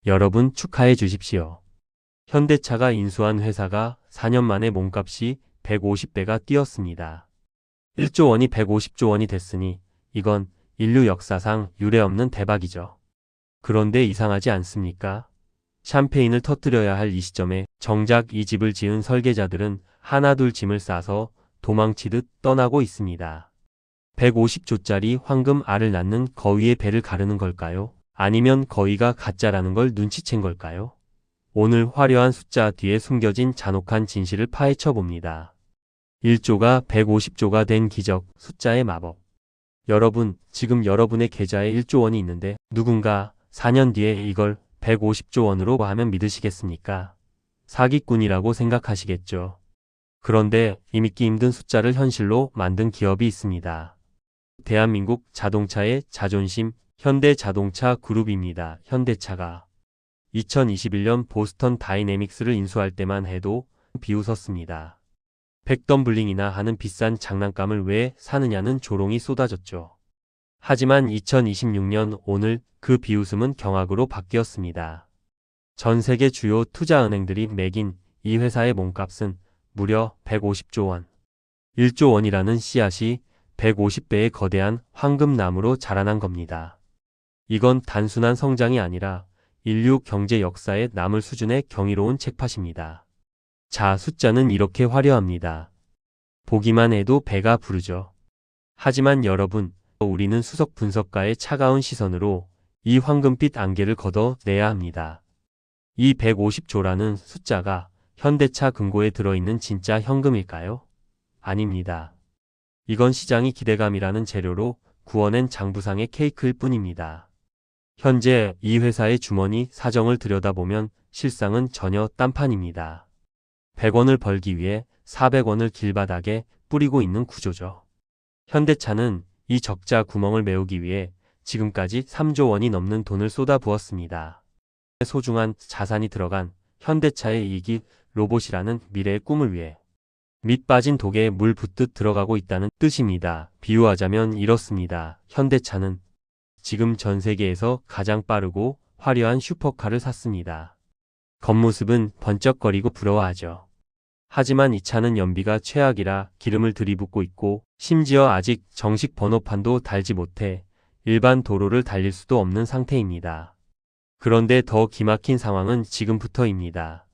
여러분 축하해 주십시오. 현대차가 인수한 회사가 4년 만에 몸값이 150배가 뛰었습니다. 1조 원이 150조 원이 됐으니 이건 인류 역사상 유례없는 대박이죠. 그런데 이상하지 않습니까? 샴페인을 터뜨려야 할 이 시점에 정작 이 집을 지은 설계자들은 하나둘 짐을 싸서 도망치듯 떠나고 있습니다. 150조짜리 황금 알을 낳는 거위의 배를 가르는 걸까요? 아니면 거위가 가짜라는 걸 눈치챈 걸까요? 오늘 화려한 숫자 뒤에 숨겨진 잔혹한 진실을 파헤쳐 봅니다. 1조가 150조가 된 기적, 숫자의 마법. 여러분, 지금 여러분의 계좌에 1조 원이 있는데 누군가 4년 뒤에 이걸 150조 원으로 하면 믿으시겠습니까? 사기꾼이라고 생각하시겠죠. 그런데 이 믿기 힘든 숫자를 현실로 만든 기업이 있습니다. 대한민국 자동차의 자존심, 현대자동차 그룹입니다. 현대차가 2021년 보스턴 다이내믹스를 인수할 때만 해도 비웃었습니다. 백덤블링이나 하는 비싼 장난감을 왜 사느냐는 조롱이 쏟아졌죠. 하지만 2026년 오늘 그 비웃음은 경악으로 바뀌었습니다. 전 세계 주요 투자은행들이 매긴 이 회사의 몸값은 무려 150조 원. 1조 원이라는 씨앗이 150배의 거대한 황금나무로 자라난 겁니다. 이건 단순한 성장이 아니라 인류 경제 역사에 남을 수준의 경이로운 책팟입니다. 자, 숫자는 이렇게 화려합니다. 보기만 해도 배가 부르죠. 하지만 여러분, 우리는 수석 분석가의 차가운 시선으로 이 황금빛 안개를 걷어내야 합니다. 이 150조라는 숫자가 현대차 금고에 들어있는 진짜 현금일까요? 아닙니다. 이건 시장이 기대감이라는 재료로 구워낸 장부상의 케이크일 뿐입니다. 현재 이 회사의 주머니 사정을 들여다보면 실상은 전혀 딴판입니다. 100원을 벌기 위해 400원을 길바닥에 뿌리고 있는 구조죠. 현대차는 이 적자 구멍을 메우기 위해 지금까지 3조 원이 넘는 돈을 쏟아부었습니다. 소중한 자산이 들어간 현대차의 이익이 로봇이라는 미래의 꿈을 위해 밑 빠진 독에 물 붓듯 들어가고 있다는 뜻입니다. 비유하자면 이렇습니다. 현대차는 지금 전 세계에서 가장 빠르고 화려한 슈퍼카를 샀습니다. 겉모습은 번쩍거리고 부러워하죠. 하지만 이 차는 연비가 최악이라 기름을 들이붓고 있고 심지어 아직 정식 번호판도 달지 못해 일반 도로를 달릴 수도 없는 상태입니다. 그런데 더 기막힌 상황은 지금부터입니다.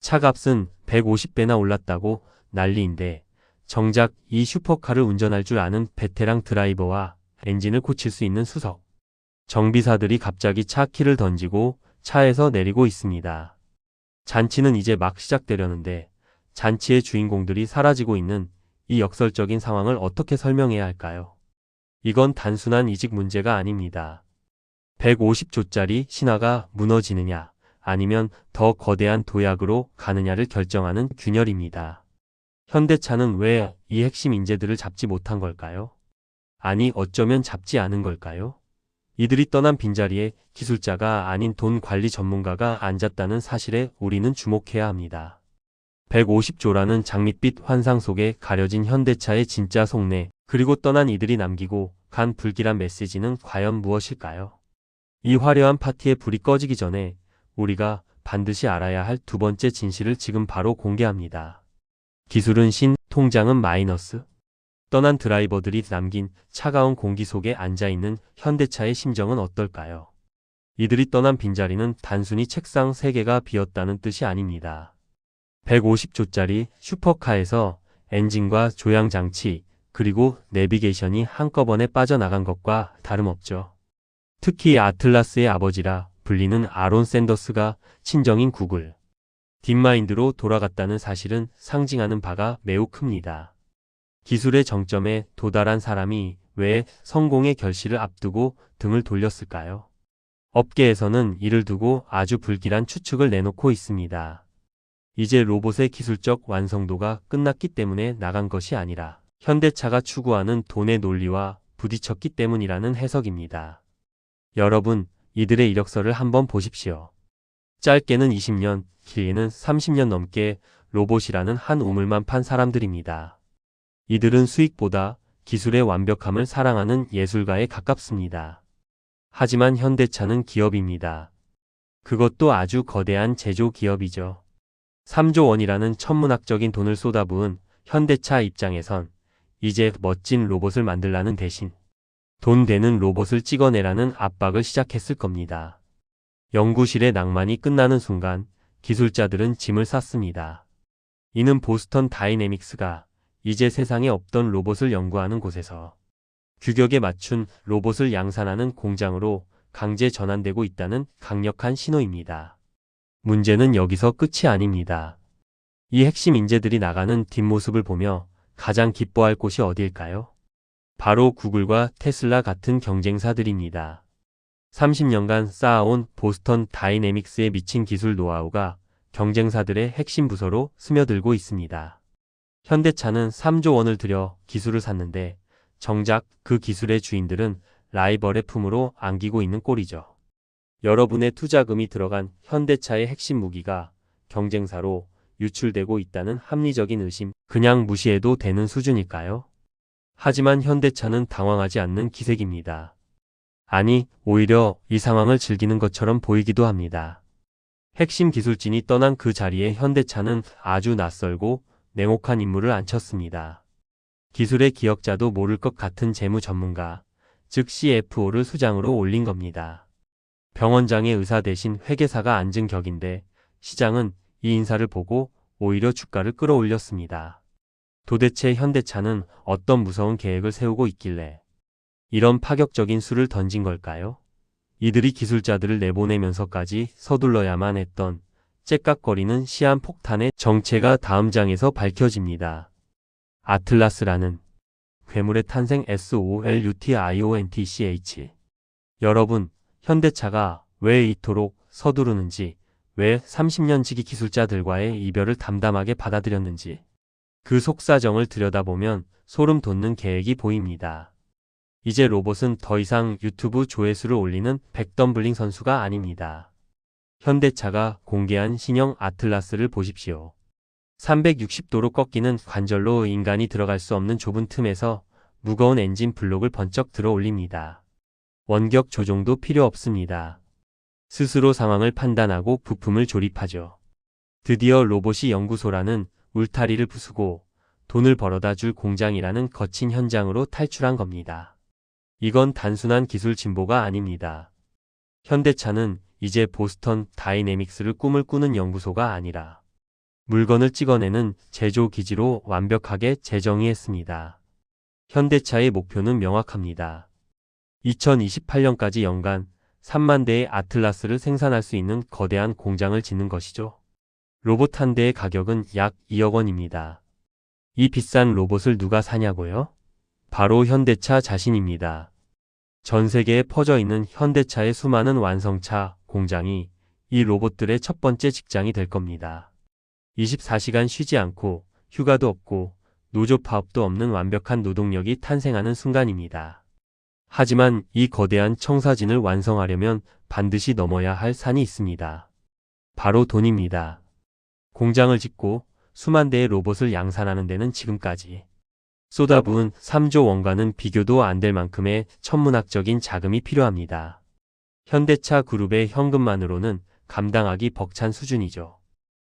차값은 150배나 올랐다고 난리인데 정작 이 슈퍼카를 운전할 줄 아는 베테랑 드라이버와 엔진을 고칠 수 있는 수석 정비사들이 갑자기 차 키를 던지고 차에서 내리고 있습니다. 잔치는 이제 막 시작되려는데 잔치의 주인공들이 사라지고 있는 이 역설적인 상황을 어떻게 설명해야 할까요? 이건 단순한 이직 문제가 아닙니다. 150조짜리 신화가 무너지느냐 아니면 더 거대한 도약으로 가느냐를 결정하는 균열입니다. 현대차는 왜 이 핵심 인재들을 잡지 못한 걸까요? 아니 어쩌면 잡지 않은 걸까요? 이들이 떠난 빈자리에 기술자가 아닌 돈 관리 전문가가 앉았다는 사실에 우리는 주목해야 합니다. 150조라는 장밋빛 환상 속에 가려진 현대차의 진짜 속내, 그리고 떠난 이들이 남기고 간 불길한 메시지는 과연 무엇일까요? 이 화려한 파티의 불이 꺼지기 전에 우리가 반드시 알아야 할 두 번째 진실을 지금 바로 공개합니다. 기술은 신, 통장은 마이너스. 떠난 드라이버들이 남긴 차가운 공기 속에 앉아있는 현대차의 심정은 어떨까요? 이들이 떠난 빈자리는 단순히 책상 3개가 비었다는 뜻이 아닙니다. 150조짜리 슈퍼카에서 엔진과 조향장치, 그리고 내비게이션이 한꺼번에 빠져나간 것과 다름없죠. 특히 아틀라스의 아버지라 불리는 아론 샌더스가 친정인 구글 딥마인드로 돌아갔다는 사실은 상징하는 바가 매우 큽니다. 기술의 정점에 도달한 사람이 왜 성공의 결실을 앞두고 등을 돌렸을까요? 업계에서는 이를 두고 아주 불길한 추측을 내놓고 있습니다. 이제 로봇의 기술적 완성도가 끝났기 때문에 나간 것이 아니라 현대차가 추구하는 돈의 논리와 부딪혔기 때문이라는 해석입니다. 여러분, 이들의 이력서를 한번 보십시오. 짧게는 20년, 길게는 30년 넘게 로봇이라는 한 우물만 판 사람들입니다. 이들은 수익보다 기술의 완벽함을 사랑하는 예술가에 가깝습니다. 하지만 현대차는 기업입니다. 그것도 아주 거대한 제조 기업이죠. 3조 원이라는 천문학적인 돈을 쏟아부은 현대차 입장에선 이제 멋진 로봇을 만들라는 대신 돈 되는 로봇을 찍어내라는 압박을 시작했을 겁니다. 연구실의 낭만이 끝나는 순간 기술자들은 짐을 쌌습니다. 이는 보스턴 다이내믹스가 이제 세상에 없던 로봇을 연구하는 곳에서 규격에 맞춘 로봇을 양산하는 공장으로 강제 전환되고 있다는 강력한 신호입니다. 문제는 여기서 끝이 아닙니다. 이 핵심 인재들이 나가는 뒷모습을 보며 가장 기뻐할 곳이 어디일까요? 바로 구글과 테슬라 같은 경쟁사들입니다. 30년간 쌓아온 보스턴 다이내믹스의 미친 기술 노하우가 경쟁사들의 핵심 부서로 스며들고 있습니다. 현대차는 3조 원을 들여 기술을 샀는데 정작 그 기술의 주인들은 라이벌의 품으로 안기고 있는 꼴이죠. 여러분의 투자금이 들어간 현대차의 핵심 무기가 경쟁사로 유출되고 있다는 합리적인 의심, 그냥 무시해도 되는 수준일까요? 하지만 현대차는 당황하지 않는 기색입니다. 아니, 오히려 이 상황을 즐기는 것처럼 보이기도 합니다. 핵심 기술진이 떠난 그 자리에 현대차는 아주 낯설고 냉혹한 인물을 앉혔습니다. 기술의 기억자도 모를 것 같은 재무 전문가, 즉 CFO를 수장으로 올린 겁니다. 병원장의 의사 대신 회계사가 앉은 격인데 시장은 이 인사를 보고 오히려 주가를 끌어올렸습니다. 도대체 현대차는 어떤 무서운 계획을 세우고 있길래 이런 파격적인 수를 던진 걸까요? 이들이 기술자들을 내보내면서까지 서둘러야만 했던 째깍거리는 시한폭탄의 정체가 다음 장에서 밝혀집니다. 아틀라스라는 괴물의 탄생 SOLUTIONTCH. 여러분, 현대차가 왜 이토록 서두르는지, 왜 30년 지기 기술자들과의 이별을 담담하게 받아들였는지 그 속사정을 들여다보면 소름 돋는 계획이 보입니다. 이제 로봇은 더 이상 유튜브 조회수를 올리는 백덤블링 선수가 아닙니다. 현대차가 공개한 신형 아틀라스를 보십시오. 360도로 꺾이는 관절로 인간이 들어갈 수 없는 좁은 틈에서 무거운 엔진 블록을 번쩍 들어 올립니다. 원격 조종도 필요 없습니다. 스스로 상황을 판단하고 부품을 조립하죠. 드디어 로봇이 연구소라는 울타리를 부수고 돈을 벌어다 줄 공장이라는 거친 현장으로 탈출한 겁니다. 이건 단순한 기술 진보가 아닙니다. 현대차는 이제 보스턴 다이내믹스를 꿈을 꾸는 연구소가 아니라 물건을 찍어내는 제조 기지로 완벽하게 재정의했습니다. 현대차의 목표는 명확합니다. 2028년까지 연간 3만 대의 아틀라스를 생산할 수 있는 거대한 공장을 짓는 것이죠. 로봇 한 대의 가격은 약 2억 원입니다. 이 비싼 로봇을 누가 사냐고요? 바로 현대차 자신입니다. 전 세계에 퍼져 있는 현대차의 수많은 완성차 공장이 이 로봇들의 첫 번째 직장이 될 겁니다. 24시간 쉬지 않고 휴가도 없고 노조 파업도 없는 완벽한 노동력이 탄생하는 순간입니다. 하지만 이 거대한 청사진을 완성하려면 반드시 넘어야 할 산이 있습니다. 바로 돈입니다. 공장을 짓고 수만 대의 로봇을 양산하는 데는 지금까지 쏟아부은 3조 원과는 비교도 안 될 만큼의 천문학적인 자금이 필요합니다. 현대차 그룹의 현금만으로는 감당하기 벅찬 수준이죠.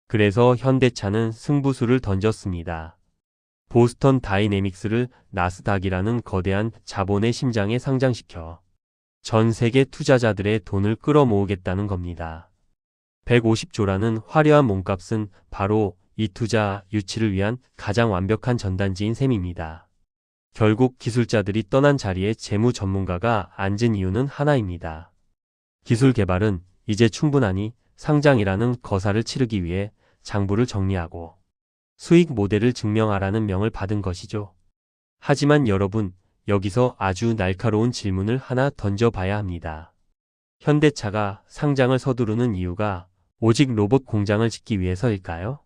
그래서 현대차는 승부수를 던졌습니다. 보스턴 다이내믹스를 나스닥이라는 거대한 자본의 심장에 상장시켜 전 세계 투자자들의 돈을 끌어모으겠다는 겁니다. 150조라는 화려한 몸값은 바로 이 투자 유치를 위한 가장 완벽한 전단지인 셈입니다. 결국 기술자들이 떠난 자리에 재무 전문가가 앉은 이유는 하나입니다. 기술 개발은 이제 충분하니 상장이라는 거사를 치르기 위해 장부를 정리하고 수익 모델을 증명하라는 명을 받은 것이죠. 하지만 여러분, 여기서 아주 날카로운 질문을 하나 던져봐야 합니다. 현대차가 상장을 서두르는 이유가 오직 로봇 공장을 짓기 위해서일까요?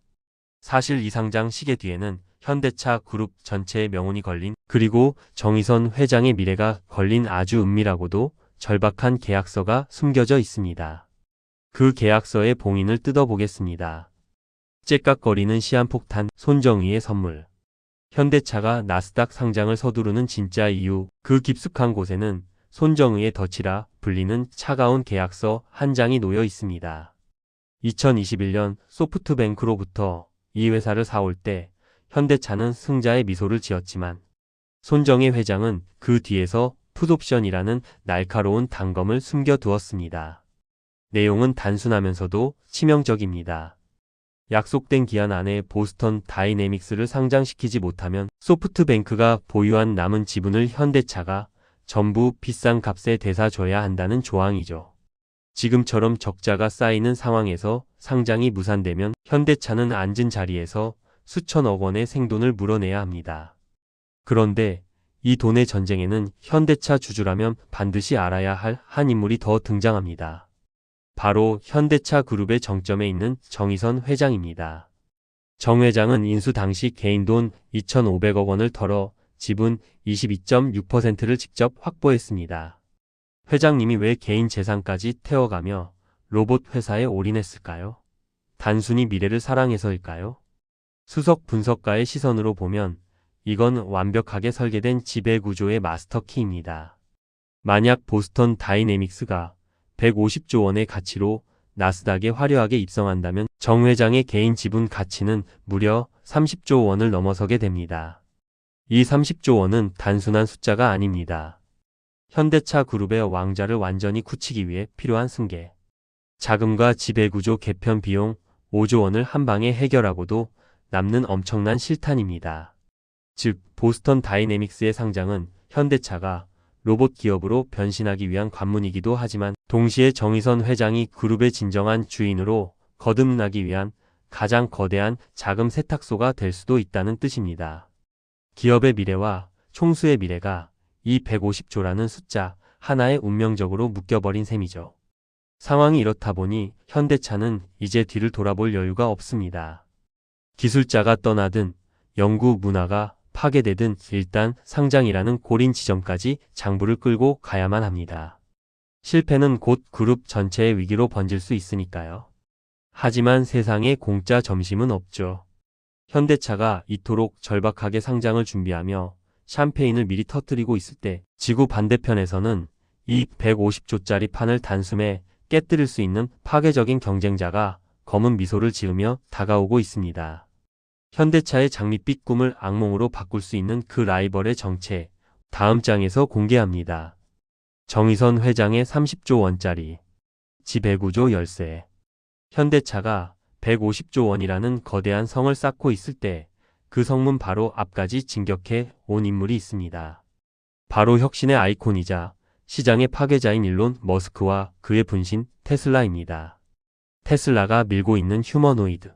사실 이 상장 시계 뒤에는 현대차 그룹 전체의 명운이 걸린, 그리고 정의선 회장의 미래가 걸린 아주 은밀하고도 절박한 계약서가 숨겨져 있습니다. 그 계약서의 봉인을 뜯어보겠습니다. 째깍거리는 시한폭탄, 손정희의 선물. 현대차가 나스닥 상장을 서두르는 진짜 이유, 그 깊숙한 곳에는 손정의의 덫이라 불리는 차가운 계약서 한 장이 놓여 있습니다. 2021년 소프트뱅크로부터 이 회사를 사올 때 현대차는 승자의 미소를 지었지만 손정의 회장은 그 뒤에서 풋옵션이라는 날카로운 단검을 숨겨두었습니다. 내용은 단순하면서도 치명적입니다. 약속된 기한 안에 보스턴 다이내믹스를 상장시키지 못하면 소프트뱅크가 보유한 남은 지분을 현대차가 전부 비싼 값에 되사줘야 한다는 조항이죠. 지금처럼 적자가 쌓이는 상황에서 상장이 무산되면 현대차는 앉은 자리에서 수천억 원의 생돈을 물어내야 합니다. 그런데 이 돈의 전쟁에는 현대차 주주라면 반드시 알아야 할 한 인물이 더 등장합니다. 바로 현대차 그룹의 정점에 있는 정의선 회장입니다. 정 회장은 인수 당시 개인 돈 2,500억 원을 털어 지분 22.6%를 직접 확보했습니다. 회장님이 왜 개인 재산까지 태워가며 로봇 회사에 올인했을까요? 단순히 미래를 사랑해서일까요? 수석 분석가의 시선으로 보면 이건 완벽하게 설계된 지배구조의 마스터키입니다. 만약 보스턴 다이내믹스가 150조 원의 가치로 나스닥에 화려하게 입성한다면 정 회장의 개인 지분 가치는 무려 30조 원을 넘어서게 됩니다. 이 30조 원은 단순한 숫자가 아닙니다. 현대차 그룹의 왕좌를 완전히 굳히기 위해 필요한 승계, 자금과 지배구조 개편 비용 5조 원을 한 방에 해결하고도 남는 엄청난 실탄입니다. 즉, 보스턴 다이내믹스의 상장은 현대차가 로봇 기업으로 변신하기 위한 관문이기도 하지만 동시에 정의선 회장이 그룹의 진정한 주인으로 거듭나기 위한 가장 거대한 자금 세탁소가 될 수도 있다는 뜻입니다. 기업의 미래와 총수의 미래가 이 150조라는 숫자 하나에 운명적으로 묶여버린 셈이죠. 상황이 이렇다 보니 현대차는 이제 뒤를 돌아볼 여유가 없습니다. 기술자가 떠나든 연구 문화가 파괴되든 일단 상장이라는 골인 지점까지 장부를 끌고 가야만 합니다. 실패는 곧 그룹 전체의 위기로 번질 수 있으니까요. 하지만 세상에 공짜 점심은 없죠. 현대차가 이토록 절박하게 상장을 준비하며 샴페인을 미리 터뜨리고 있을 때 지구 반대편에서는 이 150조짜리 판을 단숨에 깨뜨릴 수 있는 파괴적인 경쟁자가 검은 미소를 지으며 다가오고 있습니다. 현대차의 장밋빛 꿈을 악몽으로 바꿀 수 있는 그 라이벌의 정체, 다음 장에서 공개합니다. 정의선 회장의 30조 원짜리 지배구조 열쇠. 현대차가 150조 원이라는 거대한 성을 쌓고 있을 때 그 성문 바로 앞까지 진격해 온 인물이 있습니다. 바로 혁신의 아이콘이자 시장의 파괴자인 일론 머스크와 그의 분신 테슬라입니다. 테슬라가 밀고 있는 휴머노이드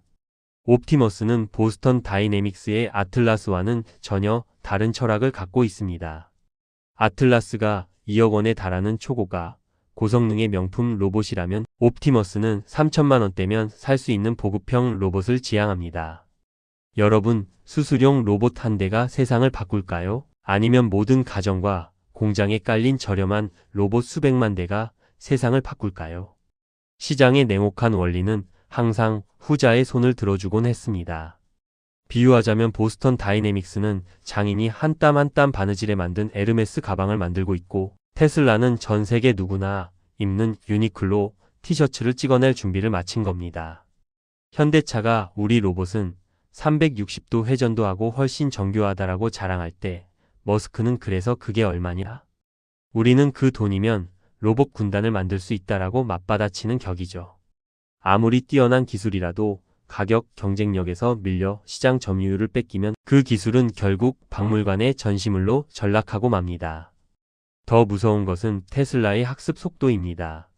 옵티머스는 보스턴 다이내믹스의 아틀라스와는 전혀 다른 철학을 갖고 있습니다. 아틀라스가 2억 원에 달하는 초고가 고성능의 명품 로봇이라면 옵티머스는 3천만 원대면 살 수 있는 보급형 로봇을 지향합니다. 여러분, 수수용 로봇 한 대가 세상을 바꿀까요? 아니면 모든 가정과 공장에 깔린 저렴한 로봇 수백만 대가 세상을 바꿀까요? 시장의 냉혹한 원리는 항상 후자의 손을 들어주곤 했습니다. 비유하자면 보스턴 다이내믹스는 장인이 한 땀 한 땀 바느질에 만든 에르메스 가방을 만들고 있고 테슬라는 전 세계 누구나 입는 유니클로 티셔츠를 찍어낼 준비를 마친 겁니다. 현대차가 우리 로봇은 360도 회전도 하고 훨씬 정교하다라고 자랑할 때 머스크는 그래서 그게 얼마냐? 우리는 그 돈이면 로봇 군단을 만들 수 있다라고 맞받아치는 격이죠. 아무리 뛰어난 기술이라도 가격 경쟁력에서 밀려 시장 점유율을 뺏기면 그 기술은 결국 박물관의 전시물로 전락하고 맙니다. 더 무서운 것은 테슬라의 학습 속도입니다.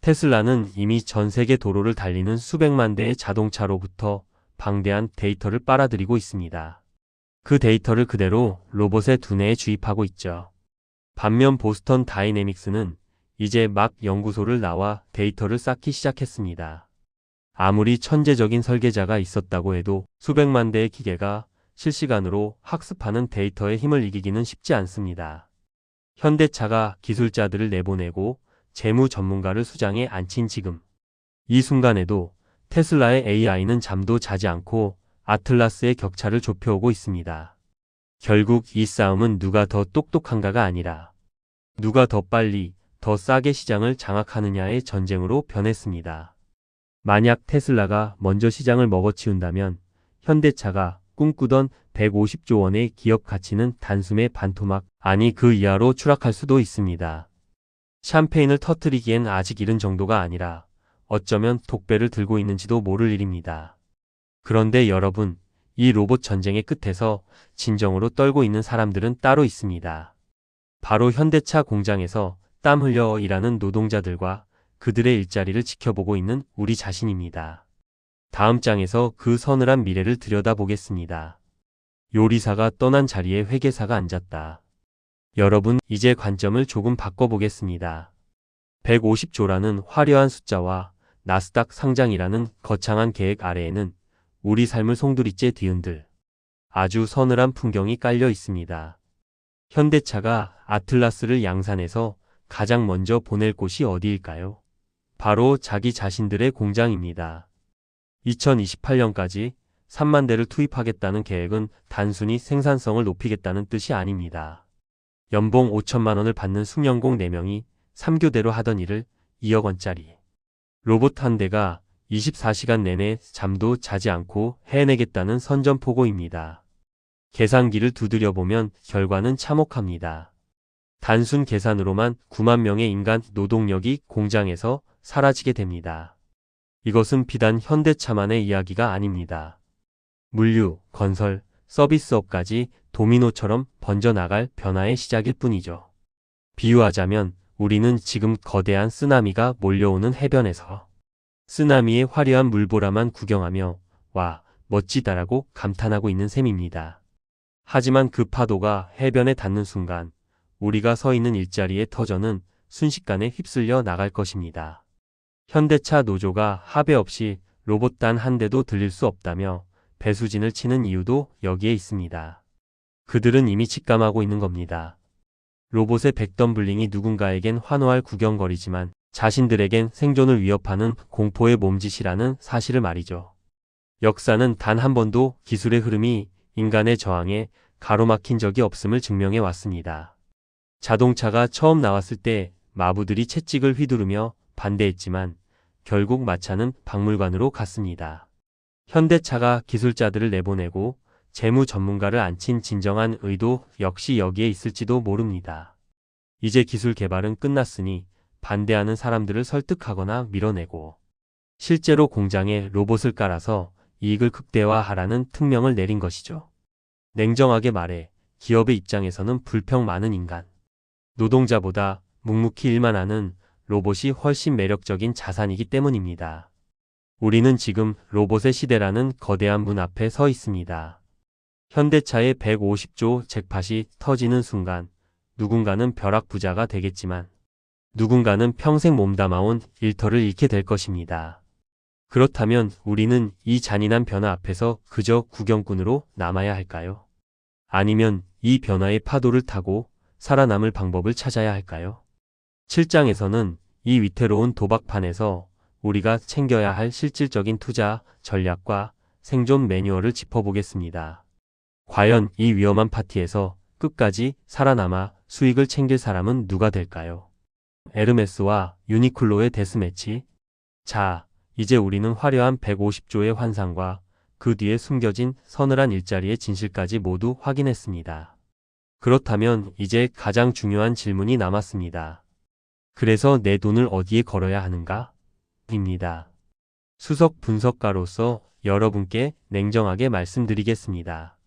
테슬라는 이미 전 세계 도로를 달리는 수백만 대의 자동차로부터 방대한 데이터를 빨아들이고 있습니다. 그 데이터를 그대로 로봇의 두뇌에 주입하고 있죠. 반면 보스턴 다이내믹스는 이제 막 연구소를 나와 데이터를 쌓기 시작했습니다. 아무리 천재적인 설계자가 있었다고 해도 수백만 대의 기계가 실시간으로 학습하는 데이터의 힘을 이기기는 쉽지 않습니다. 현대차가 기술자들을 내보내고 재무 전문가를 수장에 앉힌 지금 이 순간에도 테슬라의 AI는 잠도 자지 않고 아틀라스의 격차를 좁혀오고 있습니다. 결국 이 싸움은 누가 더 똑똑한가가 아니라 누가 더 빨리, 더 싸게 시장을 장악하느냐의 전쟁으로 변했습니다. 만약 테슬라가 먼저 시장을 먹어치운다면 현대차가 꿈꾸던 150조 원의 기업 가치는 단숨에 반토막, 아니 그 이하로 추락할 수도 있습니다. 샴페인을 터뜨리기엔 아직 이른 정도가 아니라 어쩌면 독배를 들고 있는지도 모를 일입니다. 그런데 여러분, 이 로봇 전쟁의 끝에서 진정으로 떨고 있는 사람들은 따로 있습니다. 바로 현대차 공장에서 땀 흘려 일하는 노동자들과 그들의 일자리를 지켜보고 있는 우리 자신입니다. 다음 장에서 그 서늘한 미래를 들여다보겠습니다. 요리사가 떠난 자리에 회계사가 앉았다. 여러분, 이제 관점을 조금 바꿔보겠습니다. 150조라는 화려한 숫자와 나스닥 상장이라는 거창한 계획 아래에는 우리 삶을 송두리째 뒤흔들 아주 서늘한 풍경이 깔려 있습니다. 현대차가 아틀라스를 양산해서 가장 먼저 보낼 곳이 어디일까요? 바로 자기 자신들의 공장입니다. 2028년까지 3만 대를 투입하겠다는 계획은 단순히 생산성을 높이겠다는 뜻이 아닙니다. 연봉 5천만 원을 받는 숙련공 4명이 3교대로 하던 일을 2억 원짜리 로봇 한 대가 24시간 내내 잠도 자지 않고 해내겠다는 선전포고입니다. 계산기를 두드려보면 결과는 참혹합니다. 단순 계산으로만 9만 명의 인간 노동력이 공장에서 사라지게 됩니다. 이것은 비단 현대차만의 이야기가 아닙니다. 물류, 건설, 서비스업까지 도미노처럼 번져나갈 변화의 시작일 뿐이죠. 비유하자면 우리는 지금 거대한 쓰나미가 몰려오는 해변에서 쓰나미의 화려한 물보라만 구경하며 와, 멋지다라고 감탄하고 있는 셈입니다. 하지만 그 파도가 해변에 닿는 순간 우리가 서 있는 일자리의 터전은 순식간에 휩쓸려 나갈 것입니다. 현대차 노조가 합의 없이 로봇 단 한 대도 들릴 수 없다며 배수진을 치는 이유도 여기에 있습니다. 그들은 이미 직감하고 있는 겁니다. 로봇의 백덤블링이 누군가에겐 환호할 구경거리지만 자신들에겐 생존을 위협하는 공포의 몸짓이라는 사실을 말이죠. 역사는 단 한 번도 기술의 흐름이 인간의 저항에 가로막힌 적이 없음을 증명해 왔습니다. 자동차가 처음 나왔을 때 마부들이 채찍을 휘두르며 반대했지만 결국 마차는 박물관으로 갔습니다. 현대차가 기술자들을 내보내고 재무 전문가를 앉힌 진정한 의도 역시 여기에 있을지도 모릅니다. 이제 기술 개발은 끝났으니 반대하는 사람들을 설득하거나 밀어내고 실제로 공장에 로봇을 깔아서 이익을 극대화하라는 특명을 내린 것이죠. 냉정하게 말해 기업의 입장에서는 불평 많은 인간, 노동자보다 묵묵히 일만 하는 로봇이 훨씬 매력적인 자산이기 때문입니다. 우리는 지금 로봇의 시대라는 거대한 문 앞에 서 있습니다. 현대차의 150조 잭팟이 터지는 순간 누군가는 벼락부자가 되겠지만 누군가는 평생 몸담아온 일터를 잃게 될 것입니다. 그렇다면 우리는 이 잔인한 변화 앞에서 그저 구경꾼으로 남아야 할까요? 아니면 이 변화의 파도를 타고 살아남을 방법을 찾아야 할까요? 7장에서는 이 위태로운 도박판에서 우리가 챙겨야 할 실질적인 투자 전략과 생존 매뉴얼을 짚어보겠습니다. 과연 이 위험한 파티에서 끝까지 살아남아 수익을 챙길 사람은 누가 될까요? 에르메스와 유니클로의 데스매치. 자, 이제 우리는 화려한 150조의 환상과 그 뒤에 숨겨진 서늘한 일자리의 진실까지 모두 확인했습니다. 그렇다면 이제 가장 중요한 질문이 남았습니다. 그래서 내 돈을 어디에 걸어야 하는가? 입니다. 수석 분석가로서 여러분께 냉정하게 말씀드리겠습니다.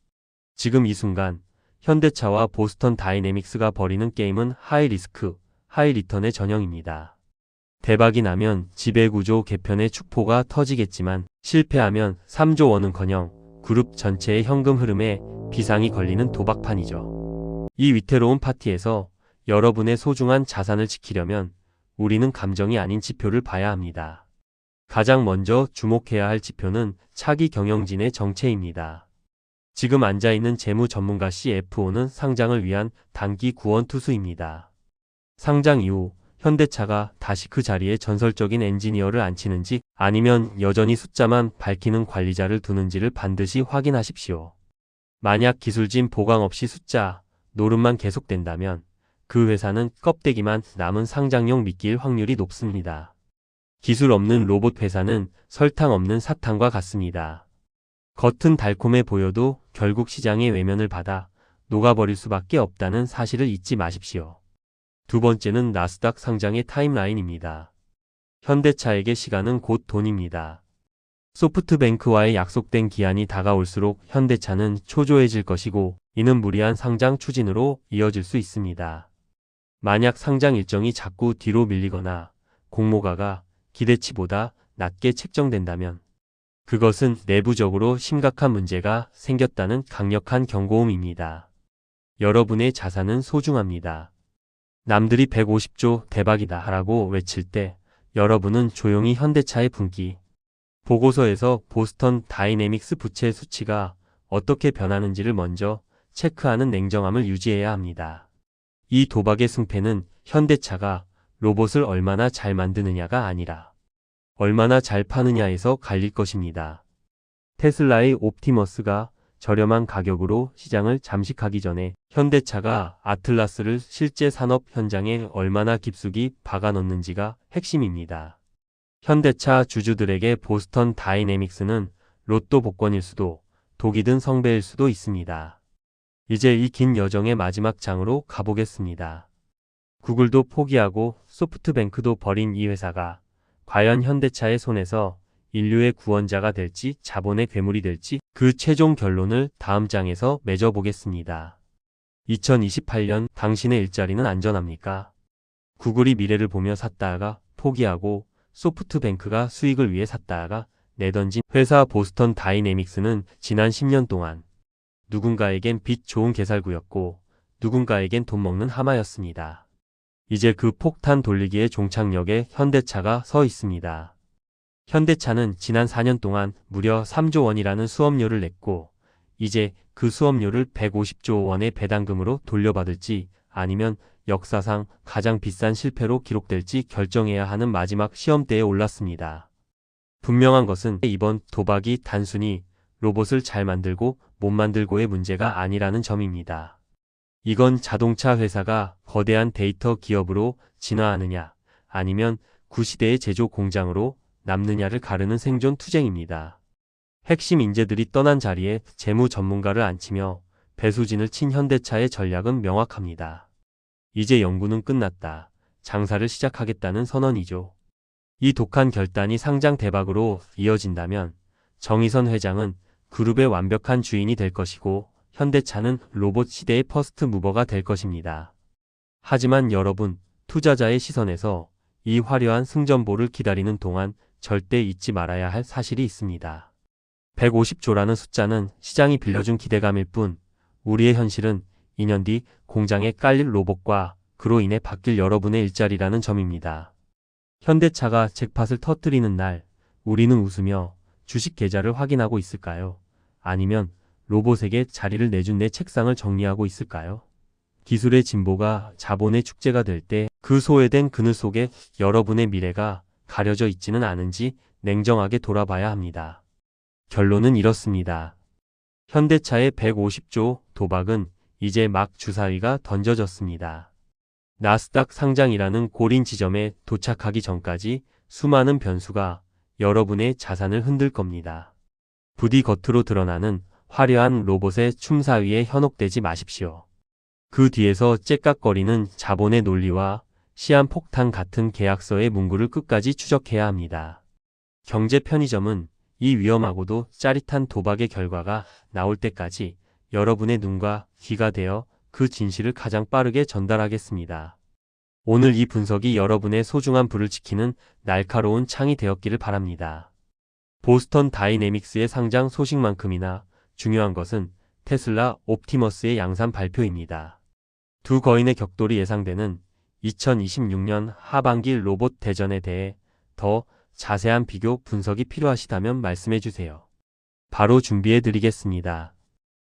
지금 이 순간 현대차와 보스턴 다이내믹스가 벌이는 게임은 하이 리스크, 하이 리턴의 전형입니다. 대박이 나면 지배구조 개편의 축포가 터지겠지만 실패하면 3조 원은커녕 그룹 전체의 현금 흐름에 비상이 걸리는 도박판이죠. 이 위태로운 파티에서 여러분의 소중한 자산을 지키려면 우리는 감정이 아닌 지표를 봐야 합니다. 가장 먼저 주목해야 할 지표는 차기 경영진의 정체입니다. 지금 앉아있는 재무 전문가 CFO는 상장을 위한 단기 구원 투수입니다. 상장 이후 현대차가 다시 그 자리에 전설적인 엔지니어를 앉히는지 아니면 여전히 숫자만 밝히는 관리자를 두는지를 반드시 확인하십시오. 만약 기술진 보강 없이 숫자, 노름만 계속된다면 그 회사는 껍데기만 남은 상장용 미끼일 확률이 높습니다. 기술 없는 로봇 회사는 설탕 없는 사탕과 같습니다. 겉은 달콤해 보여도 결국 시장의 외면을 받아 녹아버릴 수밖에 없다는 사실을 잊지 마십시오. 두 번째는 나스닥 상장의 타임라인입니다. 현대차에게 시간은 곧 돈입니다. 소프트뱅크와의 약속된 기한이 다가올수록 현대차는 초조해질 것이고 이는 무리한 상장 추진으로 이어질 수 있습니다. 만약 상장 일정이 자꾸 뒤로 밀리거나 공모가가 기대치보다 낮게 책정된다면 그것은 내부적으로 심각한 문제가 생겼다는 강력한 경고음입니다. 여러분의 자산은 소중합니다. 남들이 150조 대박이다 라고 외칠 때 여러분은 조용히 현대차의 분기 보고서에서 보스턴 다이내믹스 부채 수치가 어떻게 변하는지를 먼저 체크하는 냉정함을 유지해야 합니다. 이 도박의 승패는 현대차가 로봇을 얼마나 잘 만드느냐가 아니라 얼마나 잘 파느냐에서 갈릴 것입니다. 테슬라의 옵티머스가 저렴한 가격으로 시장을 잠식하기 전에 현대차가 아틀라스를 실제 산업 현장에 얼마나 깊숙이 박아넣는지가 핵심입니다. 현대차 주주들에게 보스턴 다이내믹스는 로또 복권일 수도 독이 든 성배일 수도 있습니다. 이제 이 긴 여정의 마지막 장으로 가보겠습니다. 구글도 포기하고 소프트뱅크도 버린 이 회사가 과연 현대차의 손에서 인류의 구원자가 될지 자본의 괴물이 될지 그 최종 결론을 다음 장에서 맺어보겠습니다. 2028년 당신의 일자리는 안전합니까? 구글이 미래를 보며 샀다가 포기하고 소프트뱅크가 수익을 위해 샀다가 내던진 회사 보스턴 다이내믹스는 지난 10년 동안 누군가에겐 빛 좋은 개살구였고 누군가에겐 돈 먹는 하마였습니다. 이제 그 폭탄 돌리기의 종착역에 현대차가 서 있습니다. 현대차는 지난 4년 동안 무려 3조 원이라는 수업료를 냈고 이제 그 수업료를 150조 원의 배당금으로 돌려받을지 아니면 역사상 가장 비싼 실패로 기록될지 결정해야 하는 마지막 시험대에 올랐습니다. 분명한 것은 이번 도박이 단순히 로봇을 잘 만들고 못 만들고의 문제가 아니라는 점입니다. 이건 자동차 회사가 거대한 데이터 기업으로 진화하느냐 아니면 구시대의 제조 공장으로 남느냐를 가르는 생존 투쟁입니다. 핵심 인재들이 떠난 자리에 재무 전문가를 앉히며 배수진을 친 현대차의 전략은 명확합니다. 이제 연구는 끝났다. 장사를 시작하겠다는 선언이죠. 이 독한 결단이 상장 대박으로 이어진다면 정의선 회장은 그룹의 완벽한 주인이 될 것이고 현대차는 로봇 시대의 퍼스트 무버가 될 것입니다. 하지만 여러분, 투자자의 시선에서 이 화려한 승전보를 기다리는 동안 절대 잊지 말아야 할 사실이 있습니다. 150조라는 숫자는 시장이 빌려준 기대감일 뿐 우리의 현실은 2년 뒤 공장에 깔릴 로봇과 그로 인해 바뀔 여러분의 일자리라는 점입니다. 현대차가 잭팟을 터뜨리는 날 우리는 웃으며 주식 계좌를 확인하고 있을까요? 아니면 로봇에게 자리를 내준 내 책상을 정리하고 있을까요? 기술의 진보가 자본의 축제가 될 때 그 소외된 그늘 속에 여러분의 미래가 가려져 있지는 않은지 냉정하게 돌아봐야 합니다. 결론은 이렇습니다. 현대차의 150조 도박은 이제 막 주사위가 던져졌습니다. 나스닥 상장이라는 골인 지점에 도착하기 전까지 수많은 변수가 여러분의 자산을 흔들 겁니다. 부디 겉으로 드러나는 화려한 로봇의 춤사위에 현혹되지 마십시오. 그 뒤에서 째깍거리는 자본의 논리와 시한폭탄 같은 계약서의 문구를 끝까지 추적해야 합니다. 경제 편의점은 이 위험하고도 짜릿한 도박의 결과가 나올 때까지 여러분의 눈과 귀가 되어 그 진실을 가장 빠르게 전달하겠습니다. 오늘 이 분석이 여러분의 소중한 부를 지키는 날카로운 창이 되었기를 바랍니다. 보스턴 다이내믹스의 상장 소식만큼이나 중요한 것은 테슬라 옵티머스의 양산 발표입니다. 두 거인의 격돌이 예상되는 2026년 하반기 로봇 대전에 대해 더 자세한 비교 분석이 필요하시다면 말씀해 주세요. 바로 준비해 드리겠습니다.